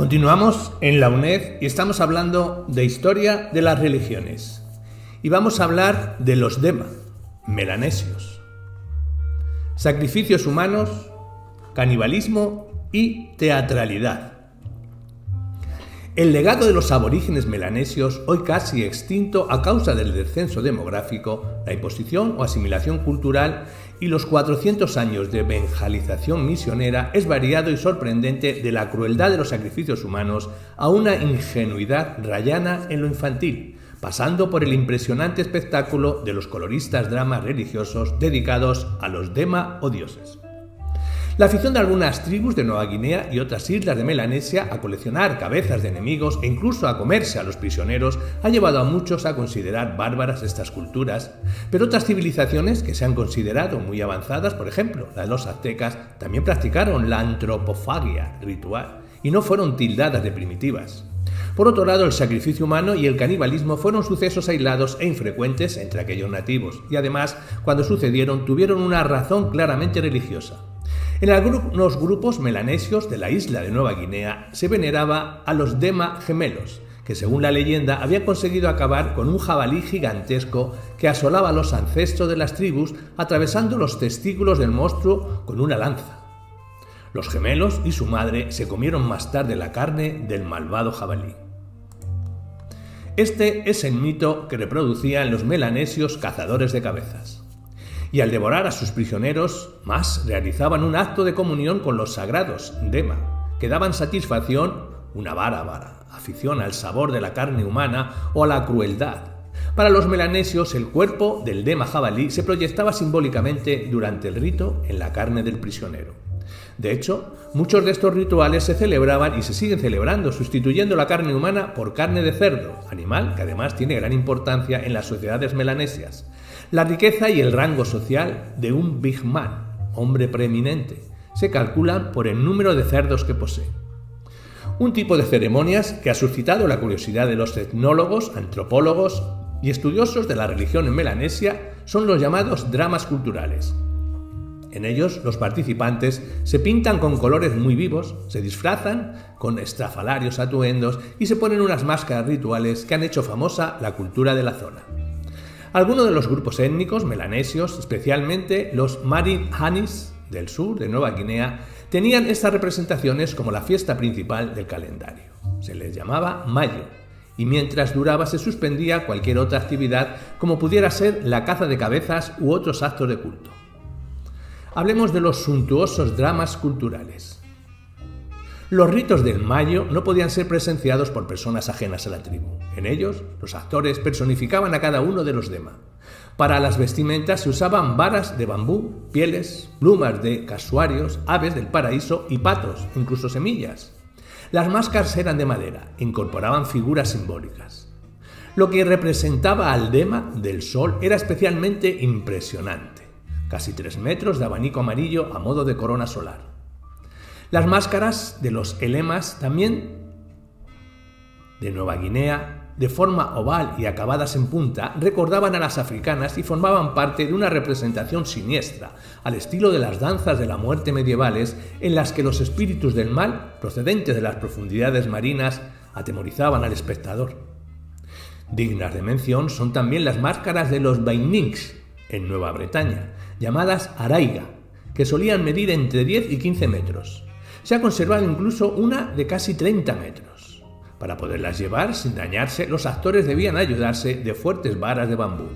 Continuamos en la UNED y estamos hablando de historia de las religiones. Y vamos a hablar de los Dema, melanesios. Sacrificios humanos, canibalismo y teatralidad. El legado de los aborígenes melanesios, hoy casi extinto a causa del descenso demográfico, la imposición o asimilación cultural y los 400 años de evangelización misionera, es variado y sorprendente, de la crueldad de los sacrificios humanos a una ingenuidad rayana en lo infantil, pasando por el impresionante espectáculo de los coloristas dramas religiosos dedicados a los Dema o dioses. La afición de algunas tribus de Nueva Guinea y otras islas de Melanesia a coleccionar cabezas de enemigos e incluso a comerse a los prisioneros ha llevado a muchos a considerar bárbaras estas culturas, pero otras civilizaciones que se han considerado muy avanzadas, por ejemplo, la de los aztecas, también practicaron la antropofagia ritual y no fueron tildadas de primitivas. Por otro lado, el sacrificio humano y el canibalismo fueron sucesos aislados e infrecuentes entre aquellos nativos, y además, cuando sucedieron, tuvieron una razón claramente religiosa. En algunos grupos melanesios de la isla de Nueva Guinea se veneraba a los Dema gemelos, que según la leyenda habían conseguido acabar con un jabalí gigantesco que asolaba a los ancestros de las tribus, atravesando los testículos del monstruo con una lanza. Los gemelos y su madre se comieron más tarde la carne del malvado jabalí. Este es el mito que reproducían los melanesios cazadores de cabezas. Y al devorar a sus prisioneros, más realizaban un acto de comunión con los sagrados Dema, que daban satisfacción, una bárbara afición al sabor de la carne humana o a la crueldad. Para los melanesios, el cuerpo del Dema jabalí se proyectaba simbólicamente durante el rito en la carne del prisionero. De hecho, muchos de estos rituales se celebraban y se siguen celebrando, sustituyendo la carne humana por carne de cerdo, animal que además tiene gran importancia en las sociedades melanesias. La riqueza y el rango social de un big man, hombre preeminente, se calculan por el número de cerdos que posee. Un tipo de ceremonias que ha suscitado la curiosidad de los etnólogos, antropólogos y estudiosos de la religión en Melanesia son los llamados dramas culturales. En ellos, los participantes se pintan con colores muy vivos, se disfrazan con estrafalarios atuendos y se ponen unas máscaras rituales que han hecho famosa la cultura de la zona. Algunos de los grupos étnicos melanesios, especialmente los Marin-Hanis del sur de Nueva Guinea, tenían estas representaciones como la fiesta principal del calendario. Se les llamaba Mayo, y mientras duraba se suspendía cualquier otra actividad, como pudiera ser la caza de cabezas u otros actos de culto. Hablemos de los suntuosos dramas culturales. Los ritos del Mayo no podían ser presenciados por personas ajenas a la tribu. En ellos, los actores personificaban a cada uno de los Dema. Para las vestimentas se usaban varas de bambú, pieles, plumas de casuarios, aves del paraíso y patos, incluso semillas. Las máscaras eran de madera e incorporaban figuras simbólicas. Lo que representaba al Dema del sol era especialmente impresionante. Casi 3 metros de abanico amarillo a modo de corona solar. Las máscaras de los elemas, también de Nueva Guinea, de forma oval y acabadas en punta, recordaban a las africanas y formaban parte de una representación siniestra, al estilo de las danzas de la muerte medievales, en las que los espíritus del mal, procedentes de las profundidades marinas, atemorizaban al espectador. Dignas de mención son también las máscaras de los Bainings, en Nueva Bretaña, llamadas araiga, que solían medir entre 10 y 15 metros. Se ha conservado incluso una de casi 30 metros. Para poderlas llevar sin dañarse, los actores debían ayudarse de fuertes varas de bambú.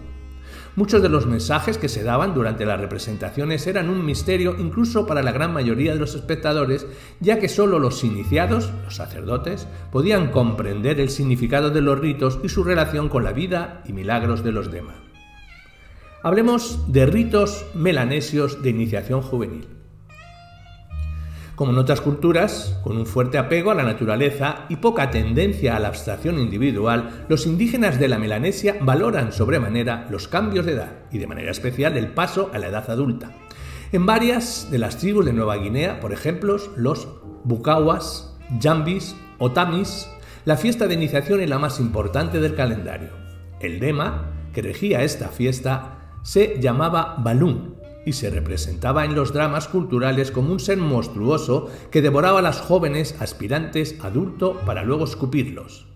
Muchos de los mensajes que se daban durante las representaciones eran un misterio incluso para la gran mayoría de los espectadores, ya que solo los iniciados, los sacerdotes, podían comprender el significado de los ritos y su relación con la vida y milagros de los Dema. Hablemos de ritos melanesios de iniciación juvenil. Como en otras culturas, con un fuerte apego a la naturaleza y poca tendencia a la abstracción individual, los indígenas de la Melanesia valoran sobremanera los cambios de edad y de manera especial el paso a la edad adulta. En varias de las tribus de Nueva Guinea, por ejemplo, los Bukawas, Jambis o Tamis, la fiesta de iniciación es la más importante del calendario. El Dema, que regía esta fiesta, se llamaba Balún y se representaba en los dramas culturales como un ser monstruoso que devoraba a las jóvenes aspirantes a adulto para luego escupirlos.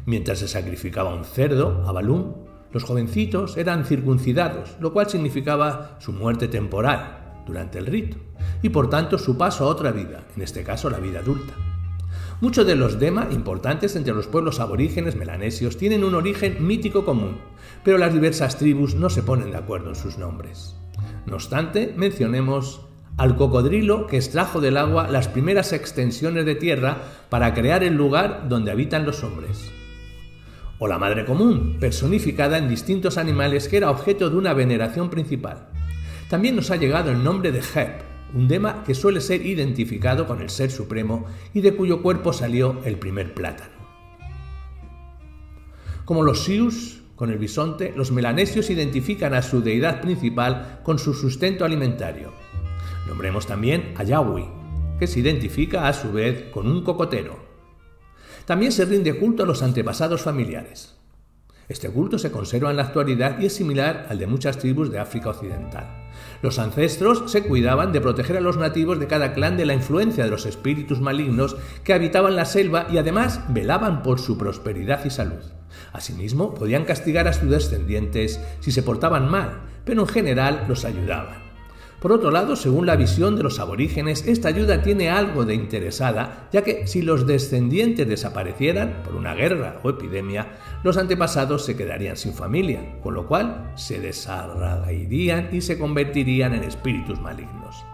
Mientras se sacrificaba un cerdo, a Balum, los jovencitos eran circuncidados, lo cual significaba su muerte temporal durante el rito y por tanto su paso a otra vida, en este caso la vida adulta. Muchos de los dema importantes entre los pueblos aborígenes melanesios tienen un origen mítico común, pero las diversas tribus no se ponen de acuerdo en sus nombres. No obstante, mencionemos al cocodrilo que extrajo del agua las primeras extensiones de tierra para crear el lugar donde habitan los hombres. O la madre común, personificada en distintos animales que era objeto de una veneración principal. También nos ha llegado el nombre de Hep, un dema que suele ser identificado con el Ser Supremo y de cuyo cuerpo salió el primer plátano. Como los Sioux con el bisonte, los melanesios identifican a su deidad principal con su sustento alimentario. Nombremos también a Yahweh, que se identifica a su vez con un cocotero. También se rinde culto a los antepasados familiares. Este culto se conserva en la actualidad y es similar al de muchas tribus de África Occidental. Los ancestros se cuidaban de proteger a los nativos de cada clan de la influencia de los espíritus malignos que habitaban la selva y además velaban por su prosperidad y salud. Asimismo, podían castigar a sus descendientes si se portaban mal, pero en general los ayudaban. Por otro lado, según la visión de los aborígenes, esta ayuda tiene algo de interesada, ya que si los descendientes desaparecieran por una guerra o epidemia, los antepasados se quedarían sin familia, con lo cual se desarraigarían y se convertirían en espíritus malignos.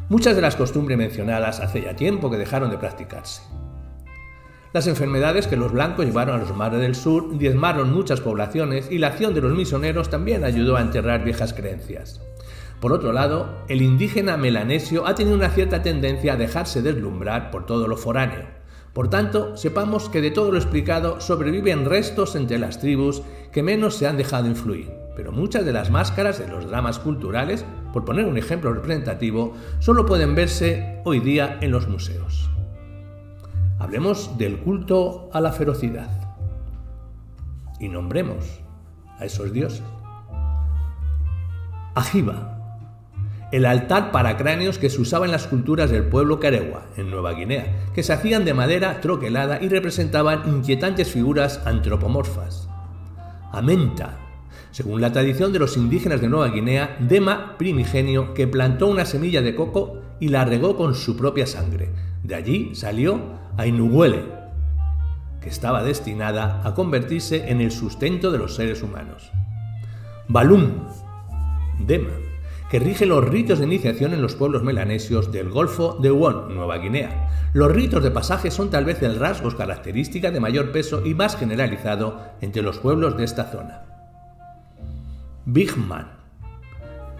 Muchas de las costumbres mencionadas hace ya tiempo que dejaron de practicarse. Las enfermedades que los blancos llevaron a los mares del sur diezmaron muchas poblaciones y la acción de los misioneros también ayudó a enterrar viejas creencias. Por otro lado, el indígena melanesio ha tenido una cierta tendencia a dejarse deslumbrar por todo lo foráneo. Por tanto, sepamos que de todo lo explicado sobreviven restos entre las tribus que menos se han dejado influir, pero muchas de las máscaras de los dramas culturales, por poner un ejemplo representativo, solo pueden verse hoy día en los museos. Hablemos del culto a la ferocidad y nombremos a esos dioses. Ajiba, el altar para cráneos que se usaba en las culturas del pueblo Karewa, en Nueva Guinea, que se hacían de madera troquelada y representaban inquietantes figuras antropomorfas. Amenta, según la tradición de los indígenas de Nueva Guinea, dema primigenio que plantó una semilla de coco y la regó con su propia sangre. De allí salió Ainuwele, que estaba destinada a convertirse en el sustento de los seres humanos. Balum, dema, que rige los ritos de iniciación en los pueblos melanesios del Golfo de Won, Nueva Guinea. Los ritos de pasaje son tal vez el rasgo característica de mayor peso y más generalizado entre los pueblos de esta zona. Big Man,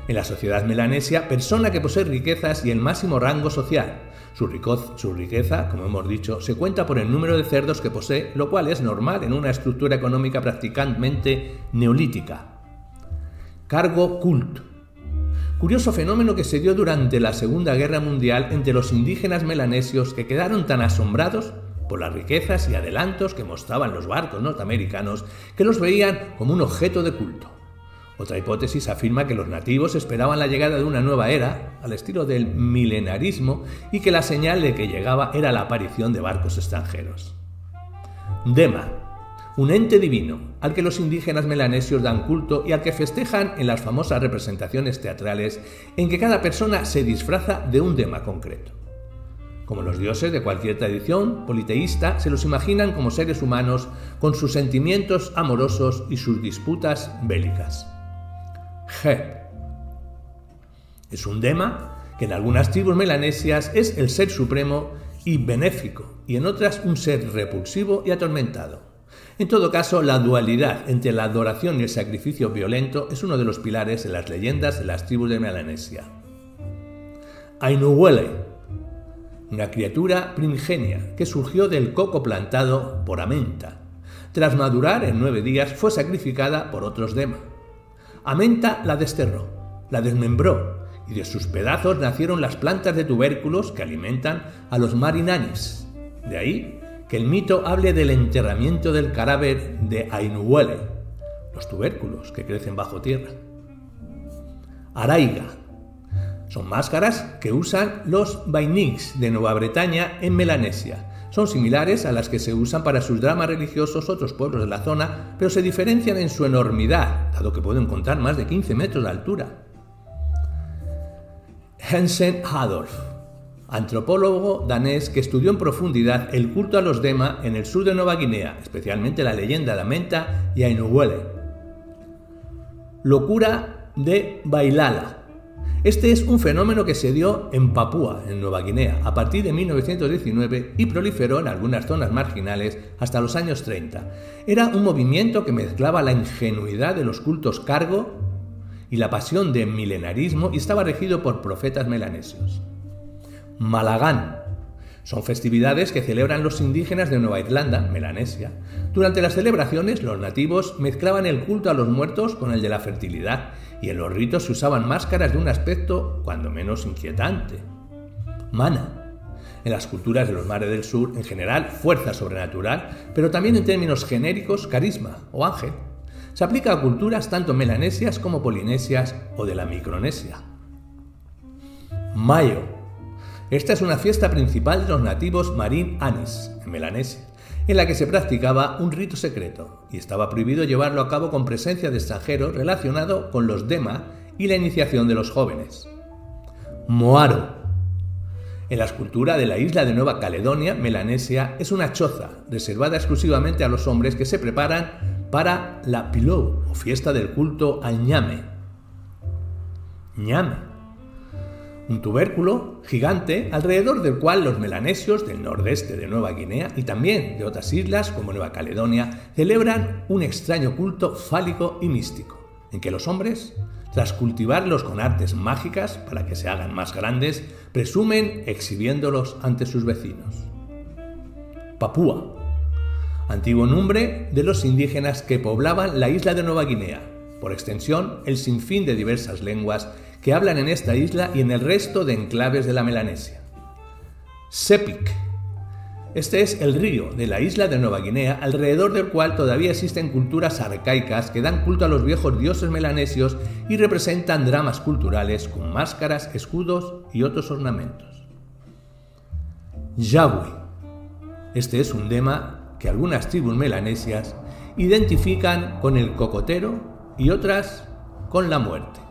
en la sociedad melanesia, persona que posee riquezas y el máximo rango social. Su riqueza, como hemos dicho, se cuenta por el número de cerdos que posee, lo cual es normal en una estructura económica prácticamente neolítica. Cargo cult. Curioso fenómeno que se dio durante la Segunda Guerra Mundial entre los indígenas melanesios que quedaron tan asombrados por las riquezas y adelantos que mostraban los barcos norteamericanos que los veían como un objeto de culto. Otra hipótesis afirma que los nativos esperaban la llegada de una nueva era, al estilo del milenarismo, y que la señal de que llegaba era la aparición de barcos extranjeros. Dema, un ente divino al que los indígenas melanesios dan culto y al que festejan en las famosas representaciones teatrales en que cada persona se disfraza de un dema concreto. Como los dioses de cualquier tradición politeísta, se los imaginan como seres humanos con sus sentimientos amorosos y sus disputas bélicas. Hep es un dema que en algunas tribus melanesias es el ser supremo y benéfico, y en otras un ser repulsivo y atormentado. En todo caso, la dualidad entre la adoración y el sacrificio violento es uno de los pilares de las leyendas de las tribus de Melanesia. Ainuwele, una criatura primigenia que surgió del coco plantado por Amenta. Tras madurar en 9 días fue sacrificada por otros dema. Amenta la desterró, la desmembró y de sus pedazos nacieron las plantas de tubérculos que alimentan a los marinanis. De ahí que el mito hable del enterramiento del cadáver de Ainuwele, los tubérculos que crecen bajo tierra. araiga. Son máscaras que usan los Bainings de Nueva Bretaña en Melanesia. Son similares a las que se usan para sus dramas religiosos otros pueblos de la zona, pero se diferencian en su enormidad, dado que pueden contar más de 15 metros de altura. Hansen Adolf, antropólogo danés que estudió en profundidad el culto a los Dema en el sur de Nueva Guinea, especialmente la leyenda de Amenta y Ainuwele. Locura de Bailala. Este es un fenómeno que se dio en Papúa, en Nueva Guinea, a partir de 1919 y proliferó en algunas zonas marginales hasta los años 30. Era un movimiento que mezclaba la ingenuidad de los cultos cargo y la pasión de milenarismo y estaba regido por profetas melanesios. Malagán. Son festividades que celebran los indígenas de Nueva Irlanda, Melanesia. Durante las celebraciones, los nativos mezclaban el culto a los muertos con el de la fertilidad, y en los ritos se usaban máscaras de un aspecto cuando menos inquietante. Mana. En las culturas de los mares del sur, en general, fuerza sobrenatural, pero también en términos genéricos, carisma o ángel. Se aplica a culturas tanto melanesias como polinesias o de la Micronesia. Mayo. Esta es una fiesta principal de los nativos Marin Anis, en Melanesia, en la que se practicaba un rito secreto y estaba prohibido llevarlo a cabo con presencia de extranjeros relacionado con los Dema y la iniciación de los jóvenes. Moaro. En la escultura de la isla de Nueva Caledonia, Melanesia, es una choza reservada exclusivamente a los hombres que se preparan para la Pilou, o fiesta del culto al ñame. Ñame. Un tubérculo gigante alrededor del cual los melanesios del nordeste de Nueva Guinea y también de otras islas como Nueva Caledonia celebran un extraño culto fálico y místico, en que los hombres, tras cultivarlos con artes mágicas para que se hagan más grandes, presumen exhibiéndolos ante sus vecinos. Papúa. Antiguo nombre de los indígenas que poblaban la isla de Nueva Guinea, por extensión el sinfín de diversas lenguas que hablan en esta isla y en el resto de enclaves de la Melanesia. Sepik. Este es el río de la isla de Nueva Guinea, alrededor del cual todavía existen culturas arcaicas que dan culto a los viejos dioses melanesios y representan dramas culturales con máscaras, escudos y otros ornamentos. Yahweh. Este es un Dema que algunas tribus melanesias identifican con el cocotero y otras con la muerte.